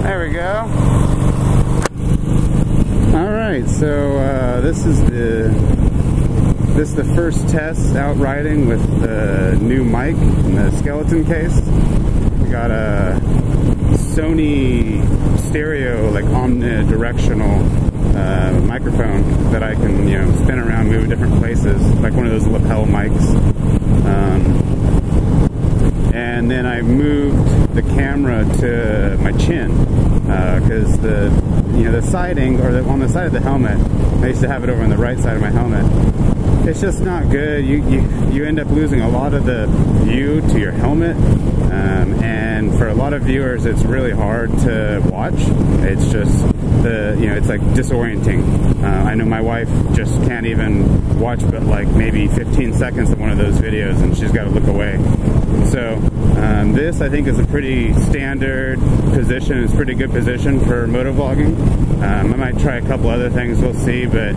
There we go. Alright, so this is the first test out riding with the new mic and the skeleton case. We got a Sony stereo, like omnidirectional microphone that I can, you know, spin around, move different places, like one of those lapel mics. And then I moved the camera to my chin because the siding, or on the side of the helmet, I used to have it over on the right side of my helmet. It's just not good. You end up losing a lot of the view to your helmet, and for a lot of viewers, it's really hard to watch. It's just it's like disorienting. I know my wife just can't even watch but like maybe 15 seconds of one of those videos, and she's got to look away. So this, I think, is a pretty standard position. It's a pretty good position for motovlogging. I might try a couple other things, we'll see, but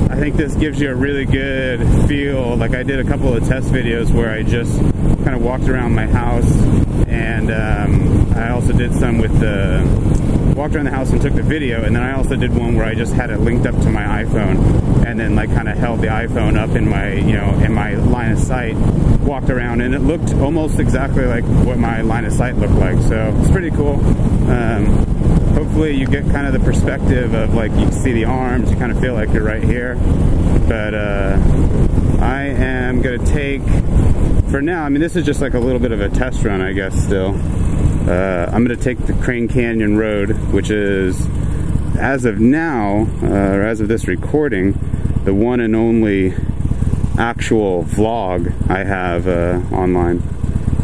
I think this gives you a really good feel. Like, I did a couple of test videos where I just kind of walked around my house, and I also did some with walked around the house and took the video, and then I also did one where I just had it linked up to my iPhone, and then like kind of held the iPhone up in my, in my line of sight, walked around, and it looked almost exactly like what my line of sight looked like. So it's pretty cool. Hopefully you get kind of the perspective of, like, you can see the arms, you kind of feel like you're right here. But I am gonna take, for now, I mean, this is just like a little bit of a test run, I guess, still. I'm going to take the Crane Canyon Road, which is, as of now, or as of this recording, the one and only actual vlog I have online.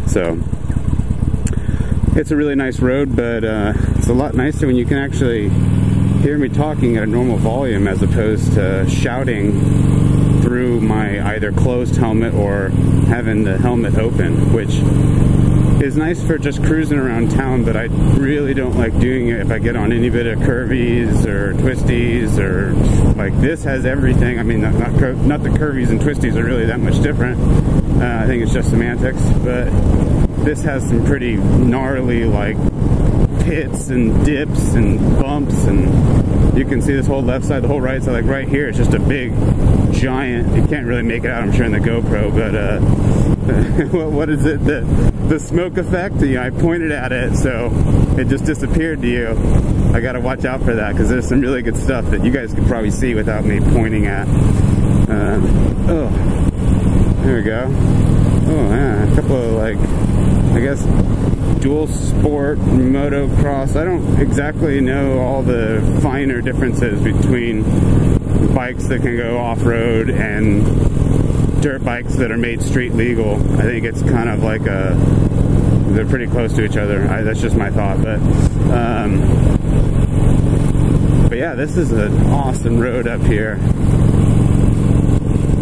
So, it's a really nice road, but it's a lot nicer when you can actually hear me talking at a normal volume as opposed to shouting through my either closed helmet or having the helmet open, which is nice for just cruising around town, but I really don't like doing it if I get on any bit of curvies or twisties, or like this has everything. I mean, not the curvies and twisties are really that much different. I think it's just semantics, but this has some pretty gnarly, like, pits and dips and bumps, and you can see this whole left side, the whole right side, like right here, it's just a big giant, you can't really make it out, I'm sure, in the GoPro, but what is it, the smoke effect? I pointed at it, so it just disappeared to you. I gotta watch out for that, because there's some really good stuff that you guys could probably see without me pointing at. Oh, there we go. Oh yeah, a couple of, like, I guess, dual sport motocross. I don't exactly know all the finer differences between bikes that can go off-road and dirt bikes that are made street legal. I think it's kind of like they're pretty close to each other. That's just my thought, but yeah, this is an awesome road up here.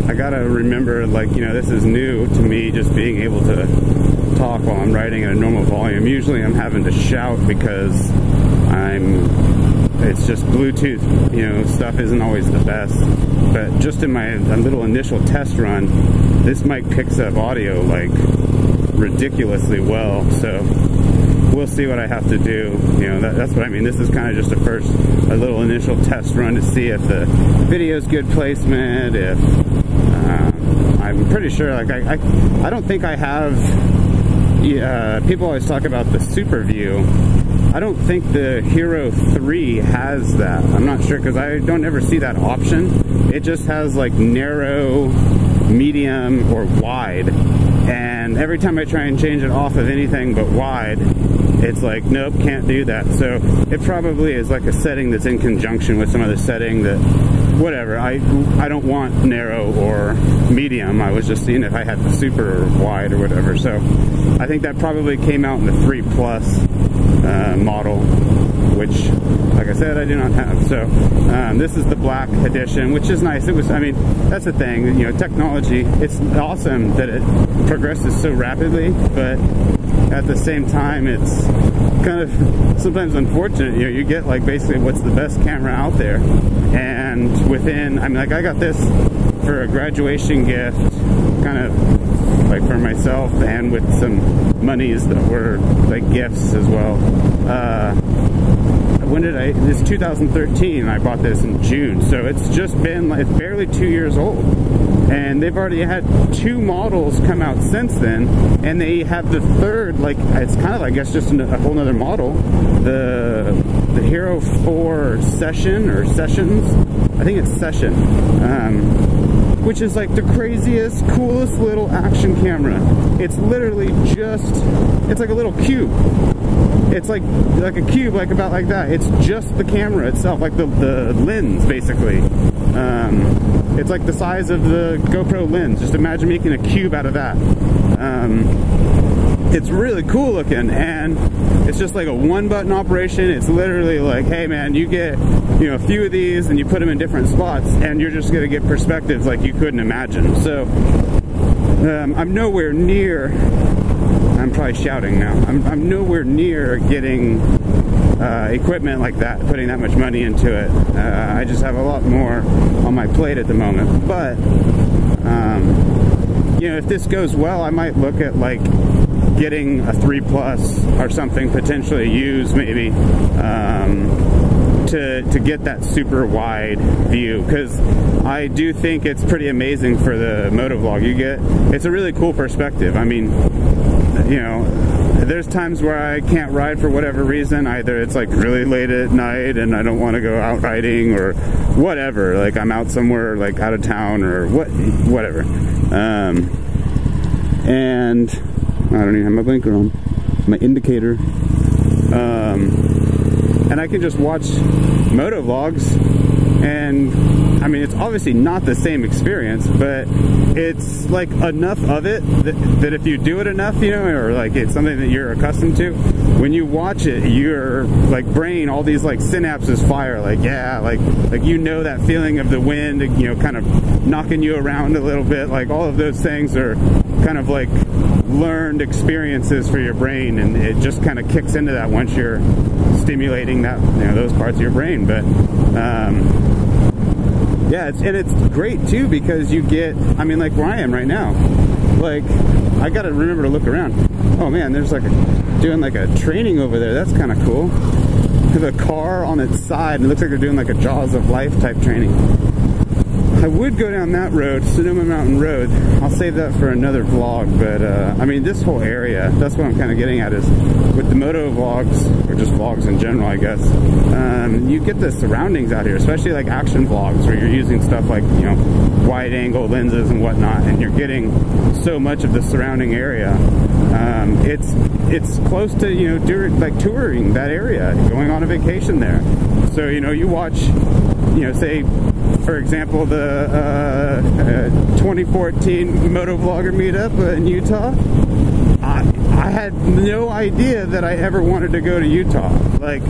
I gotta remember, like, this is new to me, just being able to talk while I'm riding at a normal volume. Usually I'm having to shout because it's just Bluetooth, stuff isn't always the best. But just in my little initial test run, this mic picks up audio like ridiculously well. So we'll see what I have to do. That's what I mean. This is kind of just a little initial test run to see if the video's good placement, if I'm pretty sure, like, I don't think I have, people always talk about the Super View. I don't think the Hero 3 has that. I'm not sure, because I don't ever see that option. It just has, like, narrow, medium, or wide. And every time I try and change it off of anything but wide, it's like, nope, can't do that. So it probably is like a setting that's in conjunction with some other setting that, whatever, I don't want narrow or medium. I was just seeing if I had the super wide or whatever. So I think that probably came out in the 3 Plus model, which, like I said, I do not have. So this is the black edition, which is nice. It was, I mean, that's the thing, technology, it's awesome that it progresses so rapidly, but at the same time, it's kind of sometimes unfortunate. You get, like, basically what's the best camera out there, and within, I mean, like, I got this for a graduation gift, kind of like for myself, and with some monies that were like gifts as well. it, it's 2013, and I bought this in June, so it's just been like barely 2 years old. And they've already had 2 models come out since then, and they have the third, like, it's kind of, I guess, just a whole nother model, the Hero 4 Session, or Sessions, I think it's Session, which is like the craziest, coolest little action camera. It's literally just, it's like a little cube. It's like a cube, like about like that. It's just the camera itself, like the lens, basically. It's like the size of the GoPro lens. Just imagine making a cube out of that. It's really cool looking, and it's just like a 1-button operation. It's literally like, hey man, you get, you know, a few of these and you put them in different spots, and you're just gonna get perspectives like you couldn't imagine. So I'm nowhere near, I'm probably shouting now, I'm nowhere near getting equipment like that, putting that much money into it. I just have a lot more on my plate at the moment. But you know, if this goes well, I might look at like getting a 3 Plus or something, potentially used maybe, to get that super wide view, because I do think it's pretty amazing for the motovlog. It's a really cool perspective. I mean, you know, there's times where I can't ride for whatever reason. Either it's like really late at night and I don't want to go out riding, or whatever, like I'm out somewhere like out of town or whatever. And I don't even have my blinker on, my indicator. And I can just watch motovlogs, and I mean, it's obviously not the same experience, but it's like enough of it that if you do it enough, you know, or like it's something that you're accustomed to, when you watch it, your like brain, all these like synapses fire, like, yeah, like you know, that feeling of the wind, you know, kind of knocking you around a little bit, like all of those things are kind of like learned experiences for your brain, and it just kind of kicks into that once you're stimulating that, you know, those parts of your brain. But yeah, it's great too, because you get, I mean, like where I am right now, like I gotta remember to look around. Oh man, there's like doing like a training over there. That's kind of cool. The car on its side, and it looks like they're doing like a Jaws of Life type training. I would go down that road, Sonoma Mountain Road. I'll save that for another vlog, but I mean, this whole area, that's what I'm kind of getting at, is with the moto vlogs, or just vlogs in general, I guess, you get the surroundings out here, especially like action vlogs where you're using stuff like, you know, wide angle lenses and whatnot, and you're getting so much of the surrounding area. It's close to, you know, like touring that area, going on a vacation there. So, you know, you watch, you know, say, for example, the 2014 motovlogger meetup in Utah. I had no idea that I ever wanted to go to Utah. Like,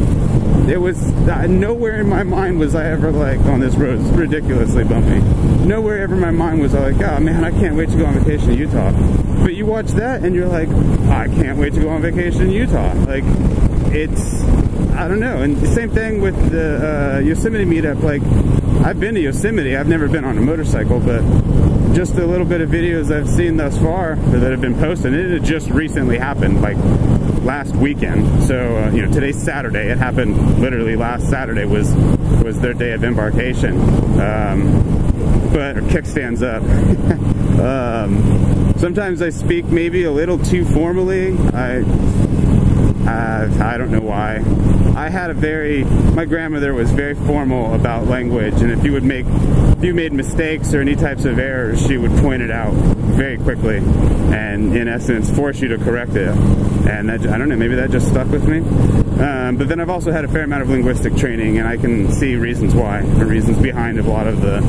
it was nowhere in my mind was I ever like, on this road, it's ridiculously bumpy. Nowhere ever in my mind was I like, oh man, I can't wait to go on vacation to Utah. But you watch that and you're like, I can't wait to go on vacation in Utah. Like, it's, I don't know. And the same thing with the Yosemite meetup. Like, I've been to Yosemite. I've never been on a motorcycle, but just a little bit of videos I've seen thus far that have been posted. It had just recently happened, like last weekend. So you know, today's Saturday. It happened literally last Saturday was their day of embarkation. But kickstands up. Sometimes I speak maybe a little too formally. I don't know why. I had my grandmother was very formal about language, and if you made mistakes or any types of errors, she would point it out very quickly and in essence force you to correct it. And that, I don't know, maybe that just stuck with me. But then I've also had a fair amount of linguistic training, and I can see reasons why, the reasons behind a lot of the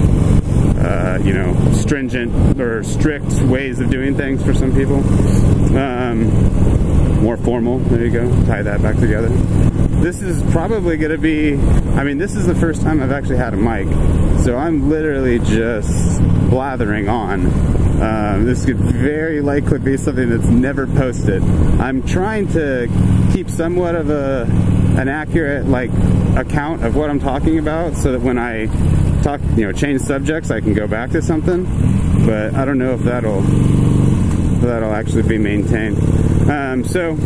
you know, stringent or strict ways of doing things for some people. More formal, there you go, tie that back together. This is probably going to be, I mean, this is the first time I've actually had a mic, so I'm literally just blathering on. This could very likely be something that's never posted. I'm trying to keep somewhat of an accurate, like, account of what I'm talking about, so that when I talk, you know, change subjects, I can go back to something, but I don't know if that'll actually be maintained. So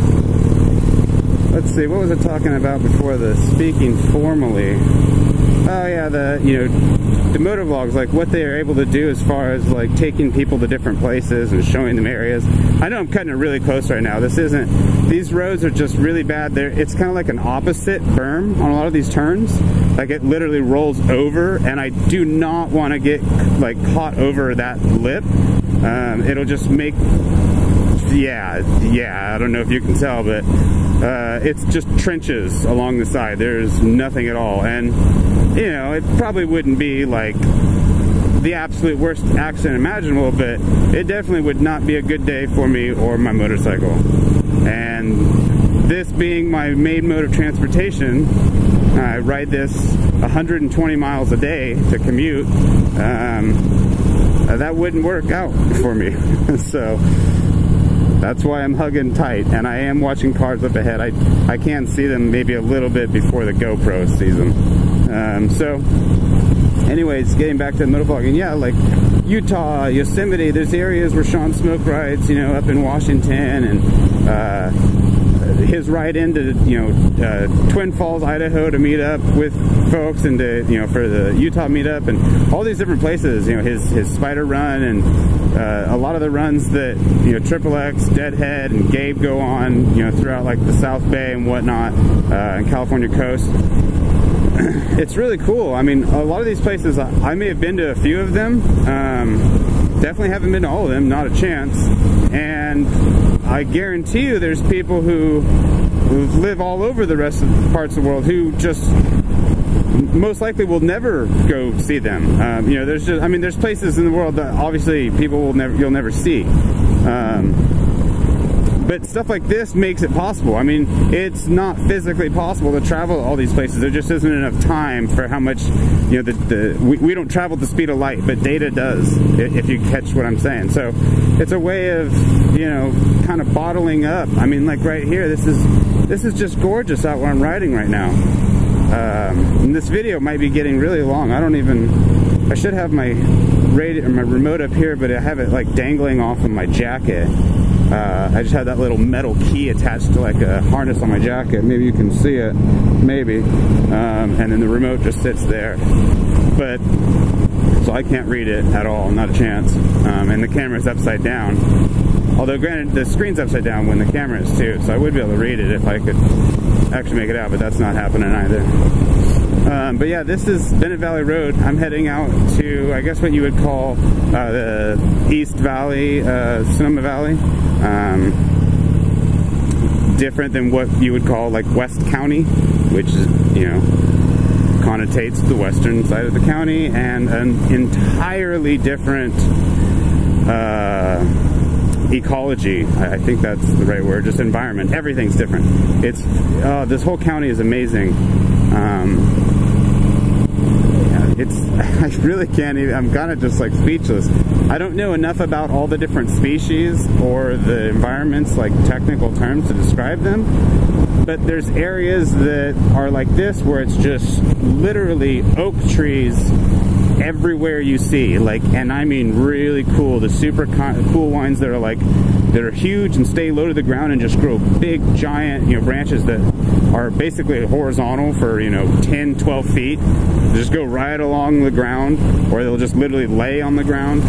let's see, what was I talking about before the speaking formally? Oh yeah, the motovlogs, like what they are able to do as far as like taking people to different places and showing them areas. I know I'm cutting it really close right now. These roads are just really bad. It's kind of like an opposite berm on a lot of these turns. Like it literally rolls over, and I do not want to get like caught over that lip. It'll just make, yeah, I don't know if you can tell, but it's just trenches along the side. There's nothing at all. And you know, it probably wouldn't be like the absolute worst accident imaginable, but it definitely would not be a good day for me or my motorcycle. And this being my main mode of transportation, I ride this 120 miles a day to commute. That wouldn't work out for me. So that's why I'm hugging tight, and I am watching cars up ahead. I can see them maybe a little bit before the GoPro sees them. So anyways, getting back to motovlogging, yeah, like Utah, Yosemite, there's areas where Sean Smoke rides, you know, up in Washington, and his ride into, you know, Twin Falls, Idaho to meet up with folks, and to, you know, for the Utah meetup, and all these different places, you know, his Spider Run, and a lot of the runs that, you know, Triple X, Deadhead, and Gabe go on, you know, throughout like the South Bay and whatnot, and California coast. It's really cool. I mean, a lot of these places, I may have been to a few of them. Definitely haven't been to all of them, not a chance. And I guarantee you there's people who live all over the rest of the parts of the world who just most likely will never go see them. You know, there's places in the world that obviously you'll never see. But stuff like this makes it possible. I mean, it's not physically possible to travel to all these places. There just isn't enough time for how much, you know, we don't travel at the speed of light, but data does, if you catch what I'm saying. So it's a way of, you know, kind of bottling up. I mean, like right here, this is just gorgeous out where I'm riding right now. And this video might be getting really long. I should have my remote up here, but I have it like dangling off of my jacket. I just have that little metal key attached to like a harness on my jacket. Maybe you can see it, maybe. And then the remote just sits there. But, so I can't read it at all, not a chance. And the camera's upside down. Although granted, the screen's upside down when the camera is too, so I would be able to read it if I could actually make it out, but that's not happening either. But yeah, this is Bennett Valley Road. I'm heading out to, I guess what you would call the East Valley, Sonoma Valley. Different than what you would call like West County, which is, you know, connotates the western side of the county, and an entirely different ecology. I think that's the right word, just environment. Everything's different. It's this whole county is amazing. I really can't even, I'm kind of just like speechless. I don't know enough about all the different species or the environments, like technical terms to describe them, but there's areas that are like this where it's just literally oak trees everywhere you see, like, and I mean really cool, the super cool ones that are huge and stay low to the ground and just grow big giant, you know, branches that are basically horizontal for, you know, 10, 12 feet. They just go right along the ground, or they'll just literally lay on the ground.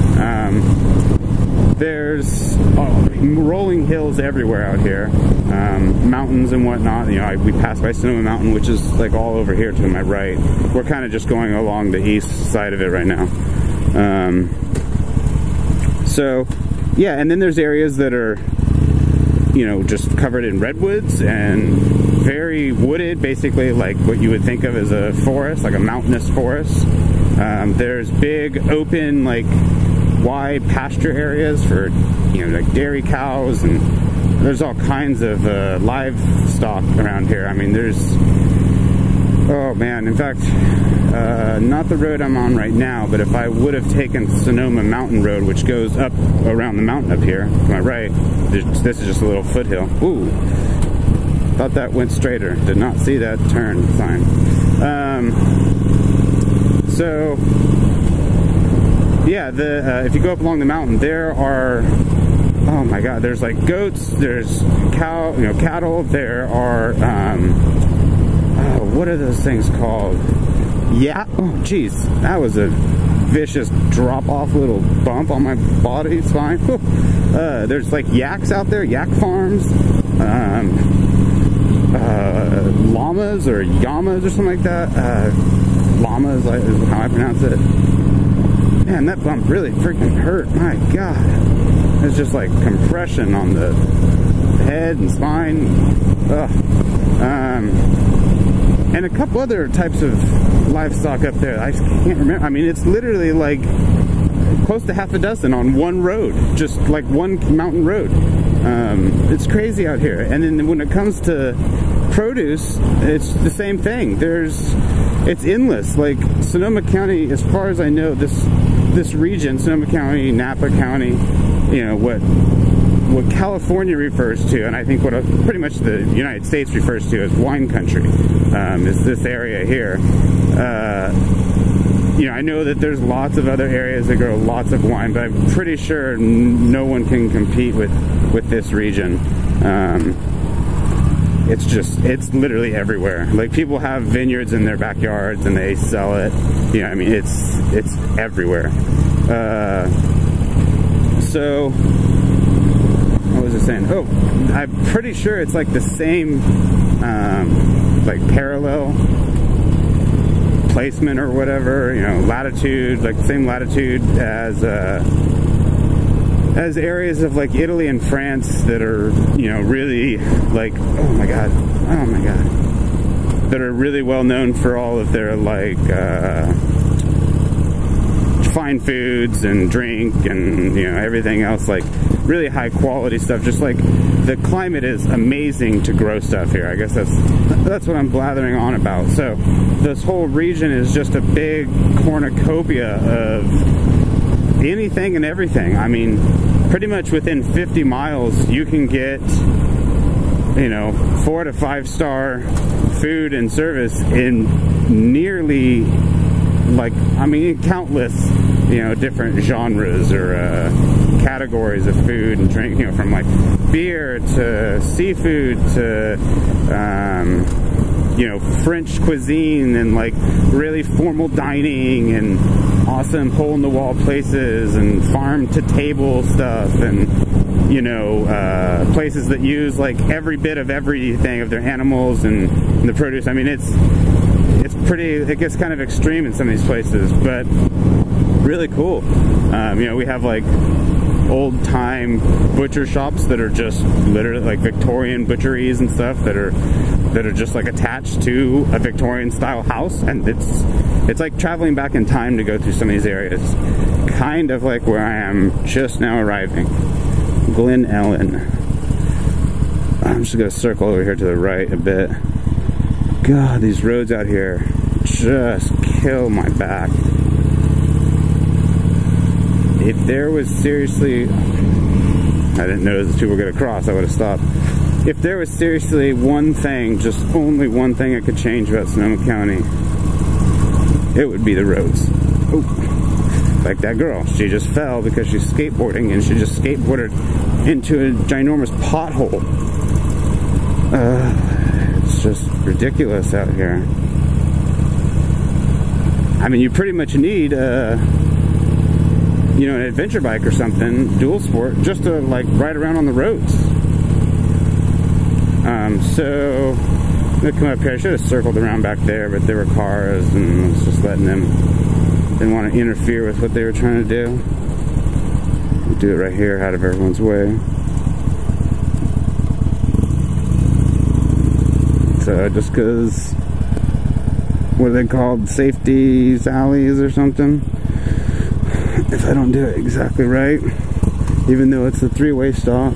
There's rolling hills everywhere out here, mountains and whatnot. You know, we passed by Sonoma Mountain, which is like all over here to my right. We're kind of just going along the east side of it right now. So yeah, and then there's areas that are, you know, just covered in redwoods and very wooded, basically like what you would think of as a forest, like a mountainous forest. There's big open, like wide pasture areas for, you know, like dairy cows, and there's all kinds of livestock around here. I mean, there's, oh man, in fact, not the road I'm on right now, but if I would have taken Sonoma Mountain Road, which goes up around the mountain up here to my right, this is just a little foothill. Ooh, thought that went straighter. Did not see that turn sign. So yeah, if you go up along the mountain, there are oh my God, there's like goats, there's cattle, there are, what are those things called? Yeah, oh geez, that was a vicious drop-off little bump on my body, spine. There's like yaks out there, yak farms, llamas or yamas or something like that. Llamas is how I pronounce it. Man, that bump really freaking hurt. My God. It's just like compression on the head and spine. Ugh. And a couple other types of livestock up there. I can't remember. I mean, it's literally like close to half a dozen on one road. Just like one mountain road. It's crazy out here. And then when it comes to produce, it's the same thing. It's endless. Like Sonoma County, as far as I know, this region, Sonoma County, Napa County, you know, what California refers to, and I think what pretty much the United States refers to as wine country, is this area here. You know, I know that there's lots of other areas that grow lots of wine, but I'm pretty sure no one can compete with this region. It's literally everywhere. Like, people have vineyards in their backyards and they sell it. You know, I mean, it's everywhere. So, what was I saying? Oh, I'm pretty sure it's like the same, like parallel placement or whatever, you know, latitude, like the same latitude as areas of like Italy and France that are, you know, really like, oh my god, that are really well known for all of their like fine foods and drink and, you know, everything else, like really high quality stuff. Just like the climate is amazing to grow stuff here. I guess that's what I'm blathering on about. So this whole region is just a big cornucopia of anything and everything. I mean, pretty much within 50 miles you can get, you know, 4 to 5 star food and service in nearly, like, I mean, countless, you know, different genres or categories of food and drink, you know, from like beer to seafood to you know, French cuisine and like really formal dining and awesome hole-in-the-wall places and farm-to-table stuff and, you know, places that use like every bit of everything of their animals and the produce. I mean, it's pretty, it gets kind of extreme in some of these places, but really cool. You know, we have like old-time butcher shops that are just literally like Victorian butcheries and stuff that are just like attached to a Victorian style house, and it's like traveling back in time to go through some of these areas, kind of like where I am just now arriving, Glen Ellen. I'm just gonna circle over here to the right a bit. God, these roads out here just kill my back. If there was seriously, I didn't know those two were going to cross, I would have stopped. If there was seriously one thing, just only one thing I could change about Sonoma County, it would be the roads. Oh, like that girl, she just fell because she's skateboarding and she just skateboarded into a ginormous pothole. It's just ridiculous out here. I mean, you pretty much need you know, an adventure bike or something, dual sport, just to like ride around on the roads. So I'm gonna come up here. I should have circled around back there, but there were cars and I was just letting them, didn't want to interfere with what they were trying to do. We'll do it right here out of everyone's way. So just because, what are they called, safety alleys or something? If I don't do it exactly right, even though it's a three-way stop.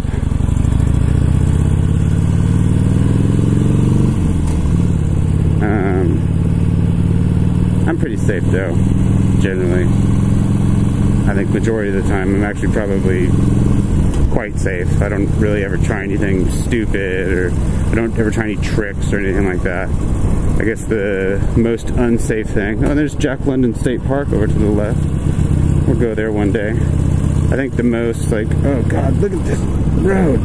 I'm pretty safe though, generally. I think majority of the time I'm actually probably quite safe. I don't really ever try anything stupid, or I don't ever try any tricks or anything like that. I guess the most unsafe thing, oh, there's Jack London State Park over to the left. We'll go there one day. I think the most, like, oh God, look at this road.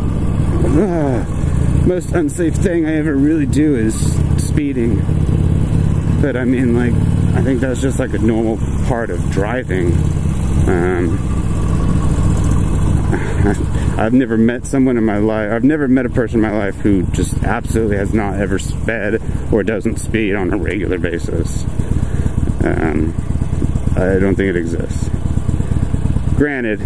Most unsafe thing I ever really do is speeding. But I mean, like, I think that's just like a normal part of driving. I've never met someone in my life, I've never met a person in my life who just absolutely has not ever sped or doesn't speed on a regular basis. I don't think it exists. Granted,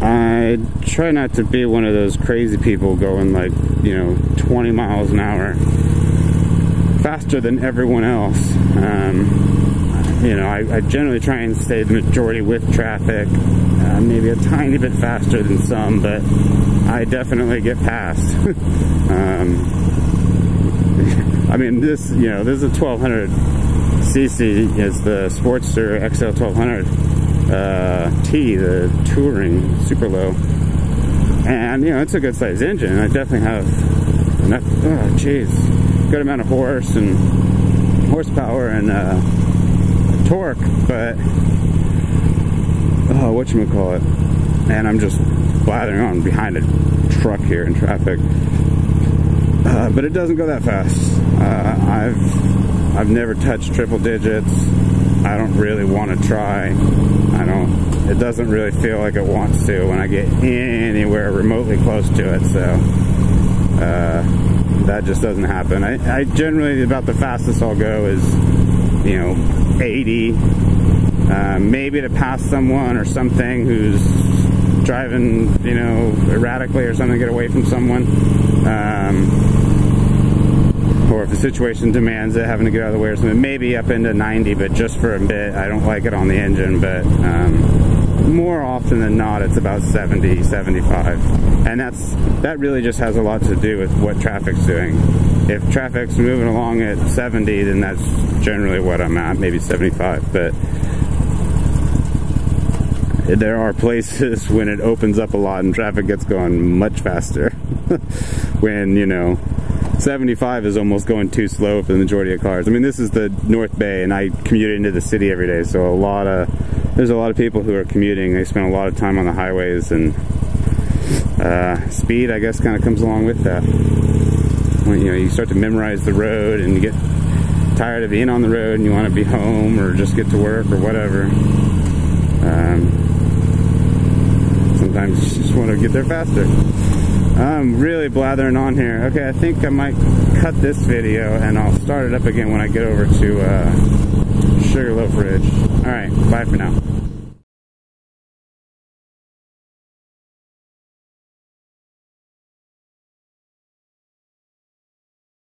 I try not to be one of those crazy people going like, you know, 20 miles an hour faster than everyone else. You know, I generally try and stay the majority with traffic, maybe a tiny bit faster than some, but I definitely get past. I mean, this, you know, this is a 1200cc, is the Sportster XL 1200 T, the touring super low, and you know, it's a good sized engine. I definitely have enough, oh geez, good amount of horsepower and torque, but oh, whatchamacallit, and I'm just blathering on behind a truck here in traffic, but it doesn't go that fast. I've never touched triple digits. I don't really want to try. It doesn't really feel like it wants to when I get anywhere remotely close to it, so that just doesn't happen. I generally, about the fastest I'll go is, you know, 80, maybe to pass someone or something who's driving, you know, erratically or something, get away from someone, or if the situation demands it, having to get out of the way or something, maybe up into 90, but just for a bit. I don't like it on the engine, but more often than not, it's about 70, 75, and that really just has a lot to do with what traffic's doing. If traffic's moving along at 70, then that's generally what I'm at, maybe 75, but there are places when it opens up a lot and traffic gets going much faster. When, you know, 75 is almost going too slow for the majority of cars. I mean, this is the North Bay, and I commute into the city every day, so there's a lot of people who are commuting. They spend a lot of time on the highways, and speed, I guess, kind of comes along with that. When, you know, you start to memorize the road, and you get tired of being on the road, and you want to be home or just get to work or whatever. Sometimes you just want to get there faster. I'm really blathering on here. Okay, I think I might cut this video and I'll start it up again when I get over to Sugarloaf Ridge. Alright, bye for now.